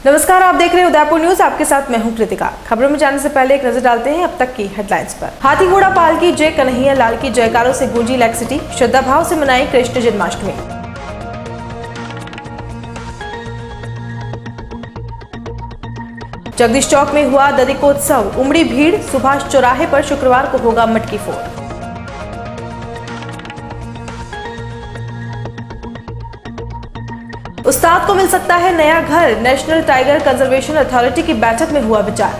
नमस्कार, आप देख रहे हैं उदयपुर न्यूज। आपके साथ मैं हूं कृतिका। खबरों में जाने से पहले एक नजर डालते हैं अब तक की हेडलाइंस पर। हाथी घोड़ा पाल की जय, कन्हैया लाल की जयकारों से गूंजी लेक सिटी। श्रद्धा भाव से मनाई कृष्ण जन्माष्टमी। जगदीश चौक में हुआ दधिकोत्सव, उमड़ी भीड़। सुभाष चौराहे पर शुक्रवार को होगा मटकी फोड़। उस्ताद को मिल सकता है नया घर, नेशनल टाइगर कंजर्वेशन अथॉरिटी की बैठक में हुआ विचार।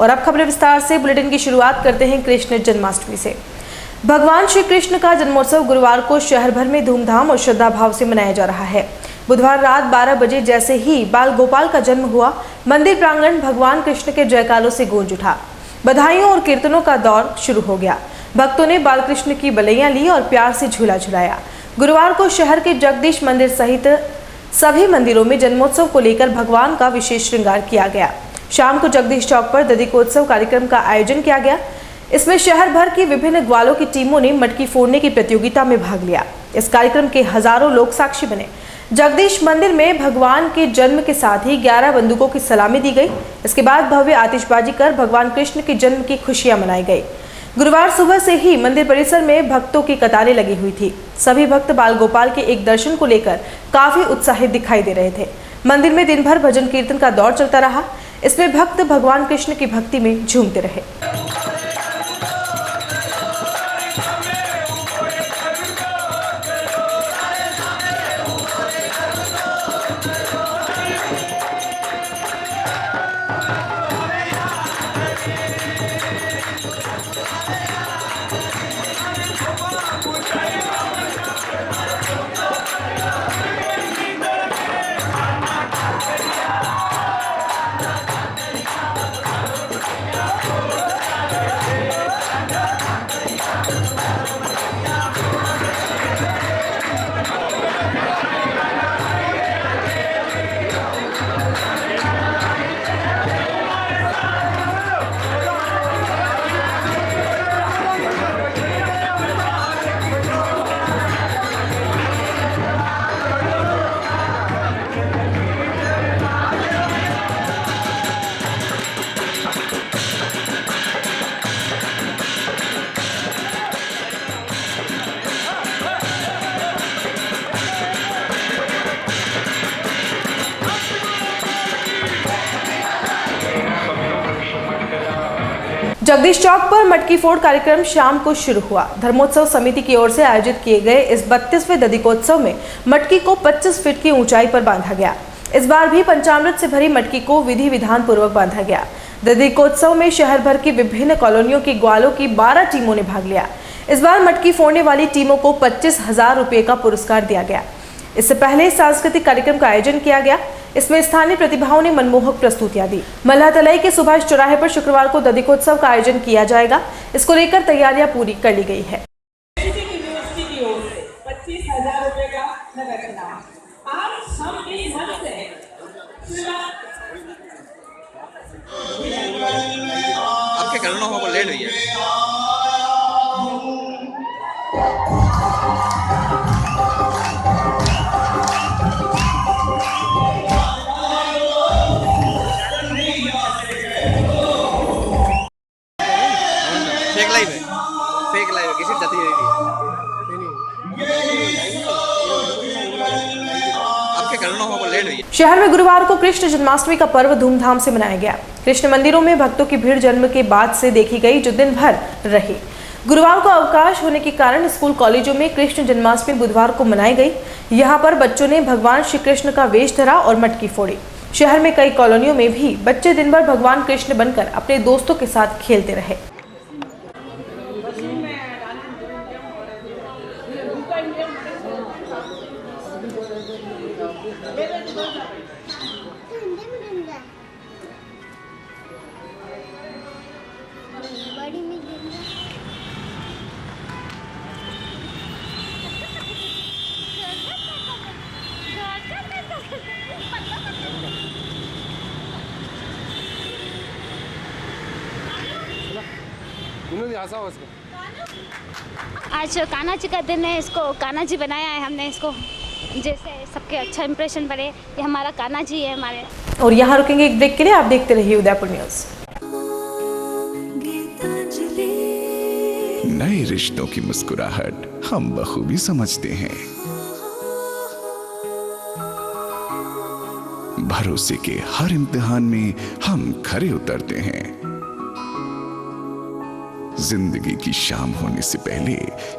और अब खबरें विस्तार से। बुलेटिन की शुरुआत करते हैं कृष्ण जन्माष्टमी से। भगवान श्री कृष्ण का जन्मोत्सव गुरुवार को शहर भर में धूमधाम और श्रद्धा भाव से मनाया जा रहा है। बुधवार रात 12 बजे जैसे ही बाल गोपाल का जन्म हुआ, मंदिर प्रांगण भगवान कृष्ण के जयकारों से गूंज उठा। बधाइयों और कीर्तनों का दौर शुरू हो गया। भक्तों ने बालकृष्ण की बलैया ली और प्यार से झूला झुलाया। गुरुवार को शहर के जगदीश मंदिर सहित सभी मंदिरों में जन्मोत्सव को लेकर भगवान का विशेष श्रृंगार किया गया। शाम को जगदीश चौक पर दधिकोत्सव कार्यक्रम का आयोजन किया गया। इसमें शहर भर की विभिन्न ग्वालों की टीमों ने मटकी फोड़ने की प्रतियोगिता में भाग लिया। इस कार्यक्रम के हजारों लोग साक्षी बने। जगदीश मंदिर में भगवान के जन्म के साथ ही 11 बंदूकों की सलामी दी गई। इसके बाद भव्य आतिशबाजी कर भगवान कृष्ण के जन्म की खुशियां मनाई गई। गुरुवार सुबह से ही मंदिर परिसर में भक्तों की कतारें लगी हुई थी। सभी भक्त बाल गोपाल के एक दर्शन को लेकर काफी उत्साहित दिखाई दे रहे थे। मंदिर में दिन भर भजन कीर्तन का दौर चलता रहा। इसमें भक्त भगवान कृष्ण की भक्ति में झूमते रहे। जगदीश चौक पर मटकी फोड़ कार्यक्रम शाम को शुरू हुआ। धर्मोत्सव समिति की ओर से आयोजित किए गए इस 32वें दधिकोत्सव में मटकी को 25 फीट की ऊंचाई पर बांधा गया। इस बार भी पंचामृत से भरी मटकी को विधि विधान पूर्वक बांधा गया। दधिकोत्सव में शहर भर की विभिन्न कॉलोनियों की ग्वालों की 12 टीमों ने भाग लिया। इस बार मटकी फोड़ने वाली टीमों को 25,000 रुपये का पुरस्कार दिया गया। इससे पहले सांस्कृतिक कार्यक्रम का आयोजन किया गया। इसमें स्थानीय प्रतिभाओं ने मनमोहक प्रस्तुतियां दी। मल्लातलाई के सुभाष चौराहे पर शुक्रवार को दधिकोत्सव का आयोजन किया जाएगा। इसको लेकर तैयारियां पूरी कर ली गई है। यूनिवर्सिटी की ओर से 25,000 रुपए का नगद इनाम। आज हम इस मंच से आपके करना होगा लेट हुई है। फेक लाइव है किसी जाती है आपके करना होगा लेट हुई है। शहर में गुरुवार को कृष्ण जन्माष्टमी का पर्व धूमधाम से मनाया गया। कृष्ण मंदिरों में भक्तों की भीड़ जन्म के बाद से देखी गई, जो दिन भर रही। गुरुवार को अवकाश होने के कारण स्कूल कॉलेजों में कृष्ण जन्माष्टमी बुधवार को मनाई गई। यहाँ पर बच्चों ने भगवान श्री कृष्ण का वेश धरा और मटकी फोड़ी। शहर में कई कॉलोनियों में भी बच्चे दिन भर भगवान कृष्ण बनकर अपने दोस्तों के साथ खेलते रहे। इन्होंने हंसा उसको। आज कान्हा जी का दिन है, इसको कान्हा जी बनाया है हमने इसको, जैसे सबके अच्छा इंप्रेशन पड़े। ये हमारा कान्हा जी है हमारे। और यहाँ रुकेंगे एक ब्रेक के लिए, आप देखते रहिए उदयपुर न्यूज़। नए रिश्तों की मुस्कुराहट हम बखूबी समझते हैं। भरोसे के हर इम्तिहान में हम खरे उतरते हैं। जिंदगी की शाम होने से पहले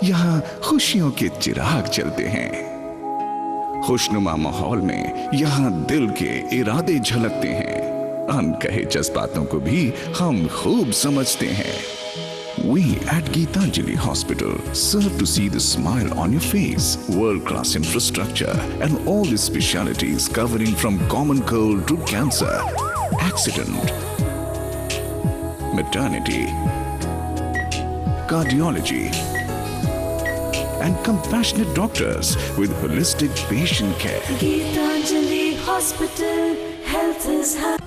यहाँ खुशियों के चिराग जलते हैं। खुशनुमा माहौल में यहाँ दिल के इरादे झलकते हैं। अनकहे जज्बातों को भी हम खूब समझते हैं। We at Geetanjali Hospital serve to see the smile on your face. World-class infrastructure and all the specialities covering from common cold to cancer, accident, maternity, cardiology, and compassionate doctors with holistic patient care. Geetanjali Hospital, health is high.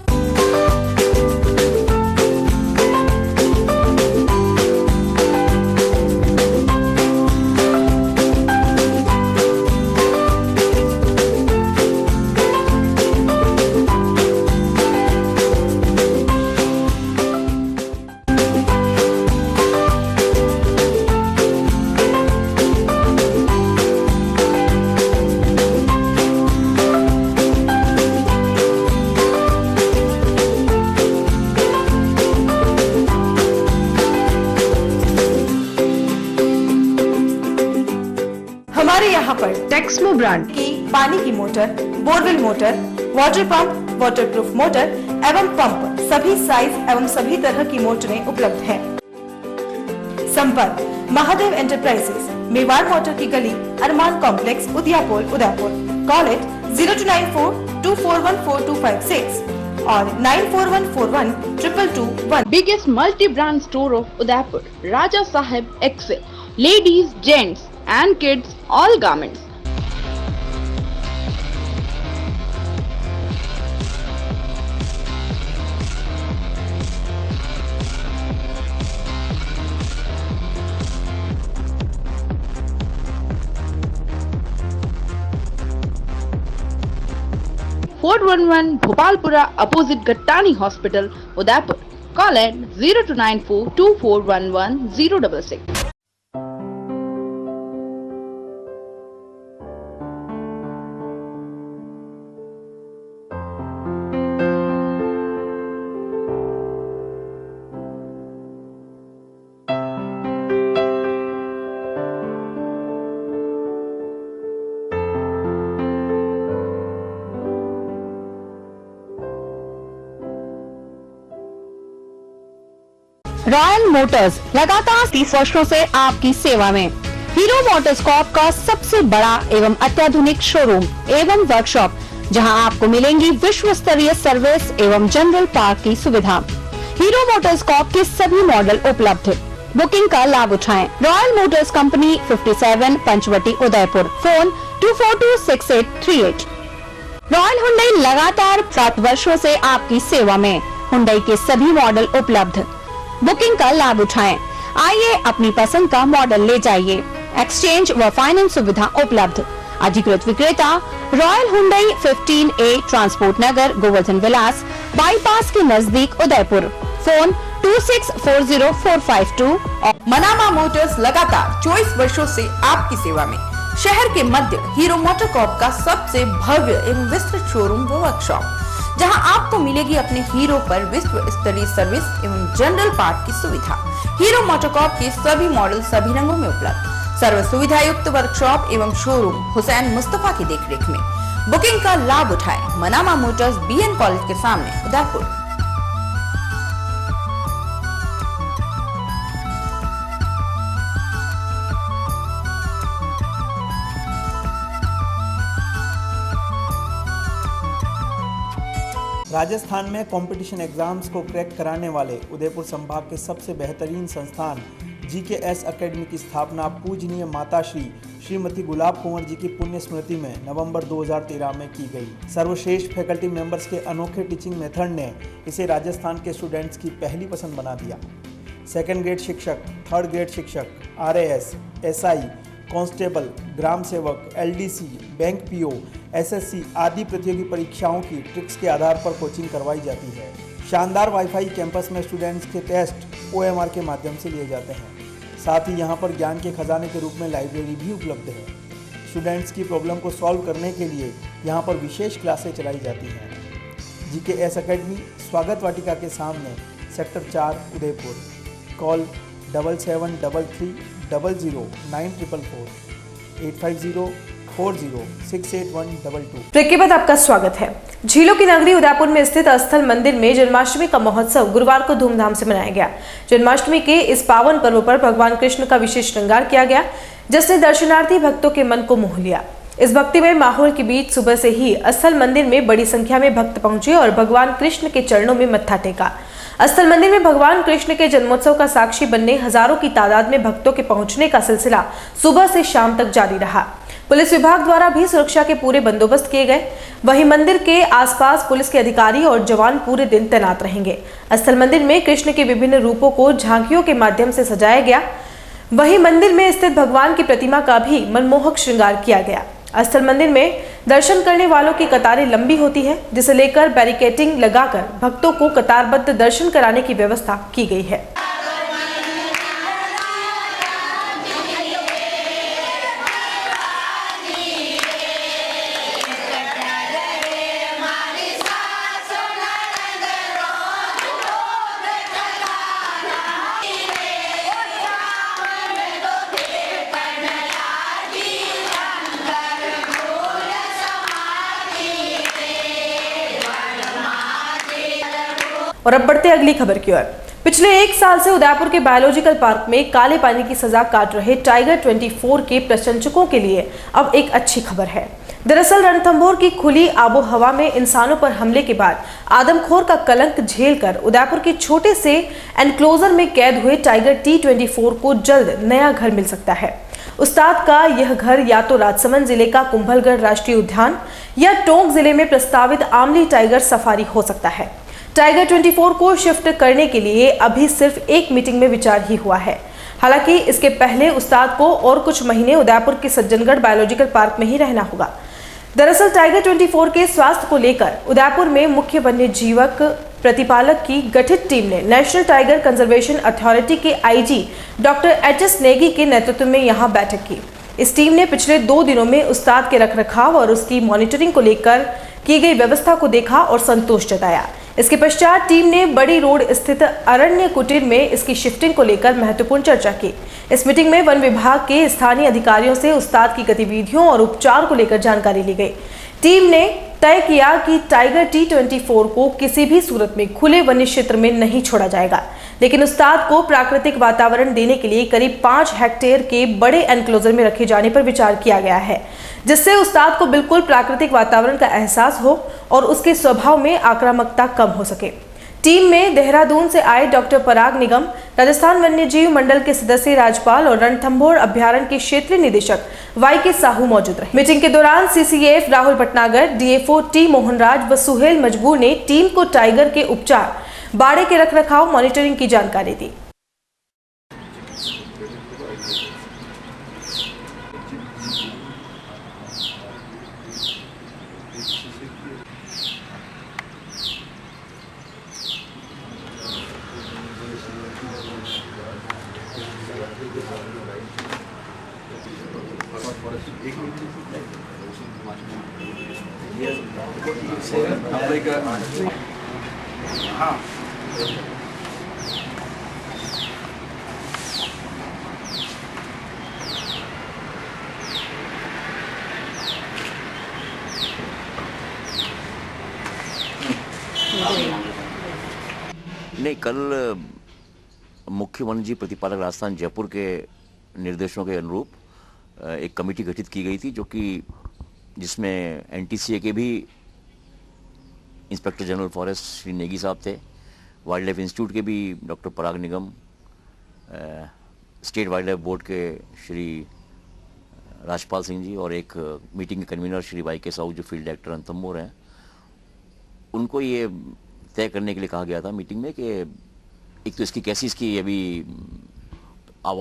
हमारे यहाँ पर Texmo brand की पानी की motor, borewell motor, water pump, waterproof motor एवं pump सभी size एवं सभी तरह की मोटरें उपलब्ध हैं। संपर्क महादेव एंटरप्राइजेस, मेवाड़ मोटर की गली, Armaan complex, Udaipur, Udaipur. Call it 0294241426 और 94141221। Biggest multi-brand store of Udaipur, Raja Sahib Excel, ladies, gents and kids, all garments. Fort 11 Bhopalpura opposite Gattani Hospital, Udaipur. Call at 02942411 066. Royal Motors लगातार 30 वर्षों से आपकी सेवा में। हीरो मोटरकॉर्प का सबसे बड़ा एवं अत्याधुनिक शोरूम एवं वर्कशॉप, जहां आपको मिलेंगी विश्व स्तरीय सर्विस एवं जनरल पार्क की सुविधा। हीरो मोटरकॉर्प के सभी मॉडल उपलब्ध। बुकिंग का लाभ उठाएं। Royal motors company 57 Panchvati Udaipur. Phone 24263838। Royal Hyundai लगातार 7 वर्षों से आपकी सेवा में। हुंडई के सभी मॉडल उपलब्ध। बुकिंग का लाभ उठाएं। आइए अपनी पसंद का मॉडल ले जाइए। एक्सचेंज व फाइनेंस सुविधा उपलब्ध। अधिकृत विक्रेता रॉयल हुंडई 15A ट्रांसपोर्ट नगर, गोवर्धन विलास, बाईपास के नजदीक उदयपुर। फोन 26404552। मनामा मोटर्स लगातार 24 वर्षों से आपकी सेवा में। शहर के मध्य हीरो मोटरकॉर्प का सबसे भव्य एवं विस्तृत शोरूम व वर्कशॉप, जहां आपको मिलेगी अपने हीरो पर विश्व स्तरीय सर्विस एवं जनरल पार्ट की सुविधा। हीरो मोटरकॉर्प के सभी मॉडल सभी रंगों में उपलब्ध। सर्व सुविधा युक्त वर्कशॉप एवं शोरूम हुसैन मुस्तफा की देखरेख में। बुकिंग का लाभ उठाएं। मनामा मोटर्स BN कॉलेज के सामने उदयपुर। राजस्थान में कंपटीशन एग्जाम्स को क्रैक कराने वाले उदयपुर संभाग के सबसे बेहतरीन संस्थान GKS एकेडमी की स्थापना पूजनीय माता श्रीमती गुलाब कुंवर जी की पुण्य स्मृति में नवंबर 2013 में की गई। सर्वश्रेष्ठ फैकल्टी मेंबर्स के अनोखे टीचिंग मेथड ने इसे राजस्थान के स्टूडेंट्स की पहली पसंद बना दिया। सेकेंड ग्रेड शिक्षक, थर्ड ग्रेड शिक्षक, RAS, SI, कांस्टेबल, ग्राम सेवक, LDC, बैंक PO, SSC आदि प्रतियोगी परीक्षाओं की ट्रिक्स के आधार पर कोचिंग करवाई जाती है। शानदार वाईफाई कैंपस में स्टूडेंट्स के टेस्ट OMR के माध्यम से लिए जाते हैं। साथ ही यहाँ पर ज्ञान के खजाने के रूप में लाइब्रेरी भी उपलब्ध है। स्टूडेंट्स की प्रॉब्लम को सॉल्व करने के लिए यहाँ पर विशेष क्लासें चलाई जाती हैं। GKS अकेडमी स्वागत वाटिका के सामने सेक्टर 4 उदयपुर। कॉल 7733000944 850406812। ब्रेक के बाद आपका स्वागत है। झीलों की नगरी उदयपुर में स्थित स्थल मंदिर में जन्माष्टमी का महोत्सव गुरुवार को धूमधाम से मनाया गया। जन्माष्टमी के इस पावन पर्व पर भगवान कृष्ण का विशेष श्रृंगार किया गया, जिसने दर्शनार्थी भक्तों के मन को मोह लिया। इस भक्तिमय माहौल के बीच सुबह से ही स्थल मंदिर में बड़ी संख्या में भक्त पहुंचे और भगवान कृष्ण के चरणों में मत्था टेका। स्थल मंदिर में भगवान कृष्ण के जन्मोत्सव का साक्षी बनने हजारों की तादाद में भक्तों के पहुंचने का सिलसिला सुबह से शाम तक जारी रहा। पुलिस विभाग द्वारा भी सुरक्षा के पूरे बंदोबस्त किए गए। वहीं मंदिर के आसपास पुलिस के अधिकारी और जवान पूरे दिन तैनात रहेंगे। स्थल मंदिर में कृष्ण के विभिन्न रूपों को झांकियों के माध्यम से सजाया गया। वहीं मंदिर में स्थित भगवान की प्रतिमा का भी मनमोहक श्रृंगार किया गया। स्थल मंदिर में दर्शन करने वालों की कतारें लंबी होती है, जिसे लेकर बैरिकेडिंग लगाकर भक्तों को कतारबद्ध दर्शन कराने की व्यवस्था की गई है। और अब बढ़ते अगली खबर की ओर। पिछले 1 साल से उदयपुर के बायोलॉजिकल पार्क में काले पानी की सजा काट रहे टाइगर 24 के प्रशंसकों के लिए अब एक अच्छी खबर है। दरअसल रणथंभौर की खुली आबो हवा में इंसानों पर हमले के बाद आदमखोर का कलंक झेलकर उदयपुर के छोटे से एनक्लोजर में कैद हुए टाइगर T24 को जल्द नया घर मिल सकता है। उस्ताद का यह घर या तो राजसमंद जिले का कुंभलगढ़ राष्ट्रीय उद्यान या टोंक जिले में प्रस्तावित आमली टाइगर सफारी हो सकता है। टाइगर 24 को शिफ्ट करने के लिए अभी सिर्फ एक मीटिंग में विचार ही हुआ है। हालांकि इसके पहले उस्ताद को और कुछ महीने उदयपुर के सज्जनगढ़ बायोलॉजिकल पार्क में ही रहना होगा। दरअसल टाइगर 24 के स्वास्थ्य को लेकर उदयपुर में मुख्य वन्य जीवक प्रतिपालक की गठित टीम ने नेशनल टाइगर कंजर्वेशन अथॉरिटी के IG डॉक्टर HS नेगी के नेतृत्व में यहां बैठक की। इस टीम ने पिछले 2 दिनों में उस्ताद के रखरखाव और उसकी मॉनिटरिंग को लेकर की गई व्यवस्था को देखा और संतोष जताया। इसके पश्चात टीम ने बड़ी रोड स्थित अरण्य कुटीर में इसकी शिफ्टिंग को लेकर महत्वपूर्ण चर्चा की। इस मीटिंग में वन विभाग के स्थानीय अधिकारियों से उस्ताद की गतिविधियों और उपचार को लेकर जानकारी ली गई। टीम ने तय किया कि टाइगर T24 को किसी भी सूरत में खुले वन्य क्षेत्र में नहीं छोड़ा जाएगा, लेकिन उस्ताद को प्राकृतिक वातावरण देने के लिए करीब 5 हेक्टेयर के बड़े एनक्लोजर में रखे जाने पर विचार किया गया है, जिससे उस्ताद को बिल्कुल प्राकृतिक वातावरण का एहसास हो और उसके स्वभाव में आक्रामकता कम हो सके। टीम में देहरादून से आए डॉक्टर पराग निगम, राजस्थान वन्यजीव मंडल के सदस्य राजपाल और रणथंभौर अभ्यारण्य के क्षेत्रीय निदेशक YK साहू मौजूद रहे। मीटिंग के दौरान CCF Rahul Bhatnagar, DFO T Mohanraj व सुहेल मजबूर ने टीम को टाइगर के उपचार, बाड़े के रखरखाव, मॉनिटरिंग की जानकारी दी। नहीं, कल मुख्य वन्यजीव प्रतिपालक राजस्थान जयपुर के निर्देशों के अनुरूप एक कमेटी गठित की गई थी, जो कि जिसमें NTCA के भी inspector general forest Shri Negi साहब थे, वाइल्ड लाइफ इंस्टीट्यूट के भी डॉक्टर पराग निगम, स्टेट वाइल्ड लाइफ बोर्ड के श्री राजपाल सिंह जी और एक मीटिंग के कन्वीनर श्री YK साहू जो फील्ड डायरेक्टर रणथंभौर हैं। उनको ये तय करने के लिए कहा गया था मीटिंग में कि एक तो इसकी कैसी इसकी अभी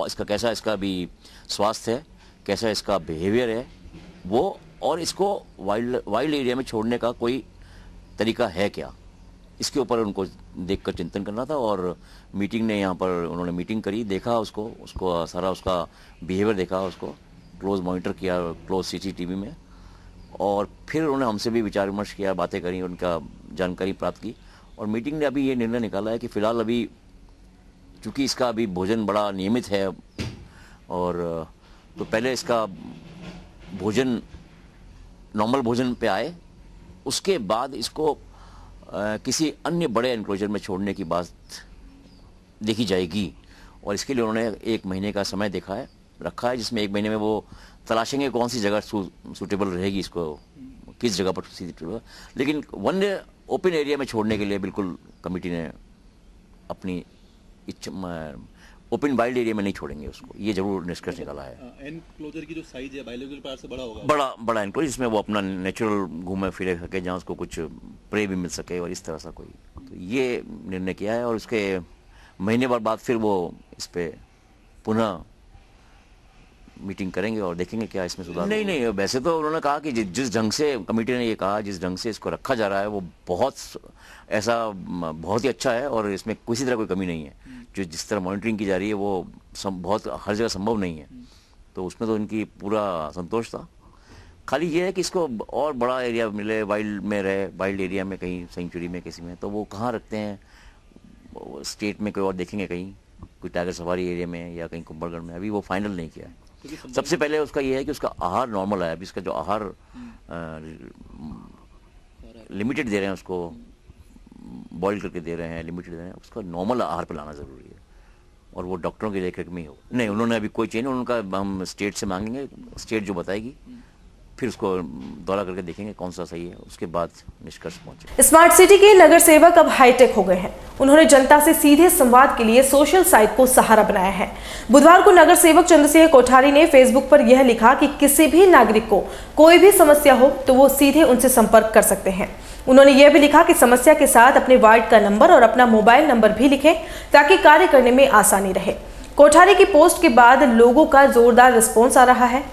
इसका कैसा इसका अभी स्वास्थ्य है, कैसा इसका बिहेवियर है वो, और इसको वाइल्ड एरिया में छोड़ने का कोई तरीका है क्या, इसके ऊपर उनको देखकर चिंतन करना था। और मीटिंग ने यहाँ पर उन्होंने मीटिंग करी, देखा उसको सारा उसका बिहेवियर देखा, उसको क्लोज मॉनिटर किया, क्लोज सीसीटीवी में, और फिर उन्होंने हमसे भी विचार विमर्श किया, बातें करी, उनका जानकारी प्राप्त की, और मीटिंग ने अभी ये निर्णय निकाला है कि फ़िलहाल अभी चूँकि इसका अभी भोजन बड़ा नियमित है, और तो पहले इसका भोजन नॉर्मल भोजन पे आए, उसके बाद इसको किसी अन्य बड़े एनक्लोजर में छोड़ने की बात देखी जाएगी। और इसके लिए उन्होंने 1 महीने का समय रखा है, जिसमें 1 महीने में वो तलाशेंगे कौन सी जगह सूटेबल रहेगी, इसको किस जगह पर सूटेबल। लेकिन वन्य ओपन एरिया में छोड़ने के लिए बिल्कुल कमेटी ने अपनी इच्छा, ओपन वाइल्ड एरिया में नहीं छोड़ेंगे उसको, ये जरूर निष्कर्ष निकाला है। एनक्लोजर की जो साइज है बायोलॉजिकल पार्ट से बड़ा होगा, बड़ा एनक्लोजर जिसमें वो अपना नेचुरल घूमे फिरे सके, जहाँ उसको कुछ प्रे भी मिल सके, और इस तरह सा कोई, तो ये निर्णय किया है। और उसके महीने भर बाद फिर वो इस पे पुनः मीटिंग करेंगे और देखेंगे क्या इसमें सुधार। नहीं, वैसे तो उन्होंने कहा कि जिस ढंग से कमेटी ने ये कहा, जिस ढंग से इसको रखा जा रहा है वो बहुत ही अच्छा है, और इसमें किसी तरह कोई कमी नहीं है। जो जिस तरह मॉनिटरिंग की जा रही है वो बहुत हर जगह संभव नहीं है, तो उसमें तो इनकी पूरा संतोष था। खाली ये है कि इसको और बड़ा एरिया मिले, वाइल्ड में रहे, वाइल्ड एरिया में कहीं सेंचुरी में किसी में, तो वो कहाँ रखते हैं, स्टेट में कोई और देखेंगे, कहीं कोई टाइगर सफारी एरिया में या कहीं कुंभलगढ़ में, अभी वो फाइनल नहीं किया है। सबसे पहले उसका ये है कि उसका आहार नॉर्मल है, अभी इसका जो आहार लिमिटेड दे रहे हैं, उसको बॉईल करके दे रहे हैं, लिमिटेड दे रहे हैं, उसका नॉर्मल आहार पे लाना ज़रूरी है, और वो डॉक्टरों की देखरेख में ही हो। नहीं, उन्होंने अभी कोई चेंज, उनका हम स्टेट से मांगेंगे, स्टेट जो बताएगी फिर उसको दौरा करके देखेंगे कौन सा सही है, उसके बाद निष्कर्ष पहुंचे। स्मार्ट सिटी के नगर सेवक अब हाईटेक हो गए हैं। उन्होंने जनता से सीधे संवाद के लिए सोशल साइट को सहारा बनाया है। बुधवार को नगर सेवक चंद्रसिंह कोठारी ने फेसबुक पर यह लिखा कि किसी भी नागरिक को कोई भी समस्या हो तो वो सीधे उनसे संपर्क कर सकते हैं। उन्होंने यह भी लिखा कि समस्या के साथ अपने वार्ड का नंबर और अपना मोबाइल नंबर भी लिखें ताकि कार्य करने में आसानी रहे। कोठारी की पोस्ट के बाद लोगों का जोरदार रिस्पॉन्स आ रहा है।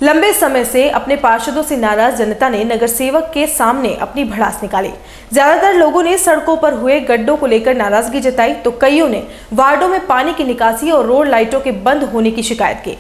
लंबे समय से अपने पार्षदों से नाराज जनता ने नगर सेवक के सामने अपनी भड़ास निकाली। ज्यादातर लोगों ने सड़कों पर हुए गड्ढों को लेकर नाराजगी जताई, तो कईयों ने वार्डों में पानी की निकासी और रोड लाइटों के बंद होने की शिकायत की।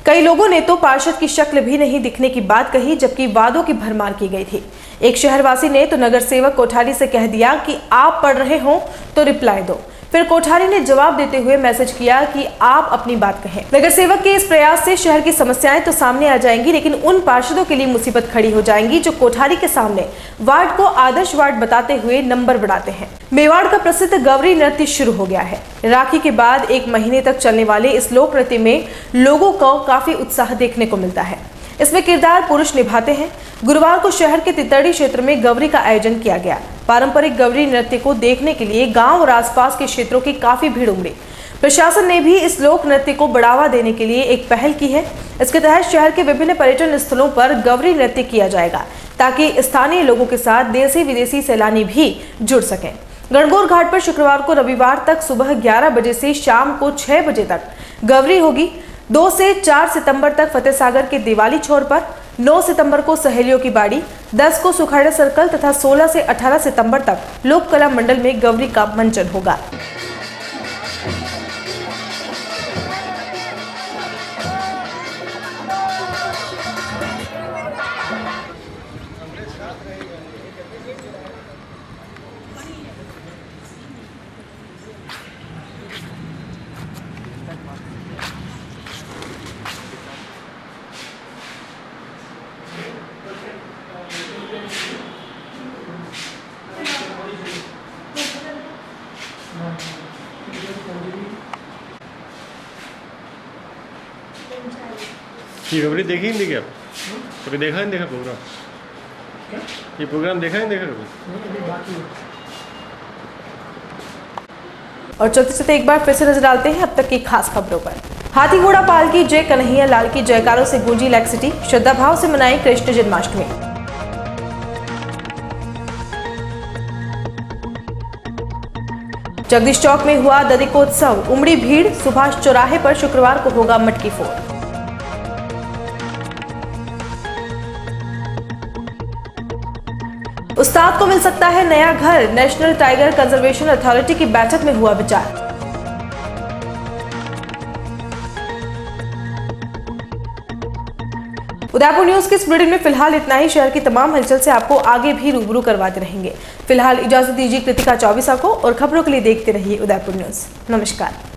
कई लोगों ने तो पार्षद की शक्ल भी नहीं दिखने की बात कही, जबकि वादों की भरमार की गई थी। एक शहरवासी ने तो नगर सेवक कोठारी से कह दिया कि आप पढ़ रहे हो तो रिप्लाई दो। फिर कोठारी ने जवाब देते हुए मैसेज किया कि आप अपनी बात कहें। नगर सेवक के इस प्रयास से शहर की समस्याएं तो सामने आ जाएंगी, लेकिन उन पार्षदों के लिए मुसीबत खड़ी हो जाएंगी जो कोठारी के सामने वार्ड को आदर्श वार्ड बताते हुए नंबर बढ़ाते हैं। मेवाड़ का प्रसिद्ध गवरी नृत्य शुरू हो गया है। राखी के बाद 1 महीने तक चलने वाले इस लोक नृत्य में लोगों को काफी उत्साह देखने को मिलता है। इसमें किरदार पुरुष निभाते हैं। गुरुवार को शहर के तितड़ी क्षेत्र में गवरी का आयोजन किया गया। पारंपरिक गवरी नृत्य को देखने के लिए गांव और आसपास के क्षेत्रों की काफी भीड़ उमड़ी। प्रशासन ने भी इस लोक नृत्य को बढ़ावा देने के लिए एक पहल की है। इसके तहत शहर के विभिन्न पर्यटन स्थलों पर गवरी नृत्य किया जाएगा ताकि स्थानीय लोगों के साथ देशी विदेशी सैलानी भी जुड़ सकें। गणगौर घाट पर शुक्रवार को रविवार तक सुबह 11 बजे से शाम को 6 बजे तक गवरी होगी। 2 से 4 सितंबर तक फतेह सागर के दिवाली छोर पर, 9 सितंबर को सहेलियों की बाड़ी, 10 को सुखाड़ा सर्कल तथा 16 से 18 सितंबर तक लोक कला मंडल में गवरी का मंचन होगा। ये खबरें देखी नहीं क्या? कभी देखा नहीं देखा प्रोग्राम? ये प्रोग्राम देखा नहीं देखा कभी? और चलते चलते एक बार फिर से नजर डालते हैं अब तक की खास खबरों पर। हाथी घोड़ा पाल की जय, कन्हैया लाल की जयकारों से गूंजी लेक सिटी। श्रद्धा भाव से मनाई कृष्ण जन्माष्टमी। जगदीश चौक में हुआ दधिकोत्सव, उमड़ी भीड़। सुभाष चौराहे पर शुक्रवार को होगा मटकी फोड़। उस्ताद को मिल सकता है नया घर, नेशनल टाइगर कंजर्वेशन अथॉरिटी की बैठक में हुआ विचार। उदयपुर न्यूज के इस बुलेटिन में फिलहाल इतना ही। शहर की तमाम हलचल से आपको आगे भी रूबरू करवाते रहेंगे। फिलहाल इजाजत दीजिए कृतिका चौबीसा को, और खबरों के लिए देखते रहिए उदयपुर न्यूज। नमस्कार।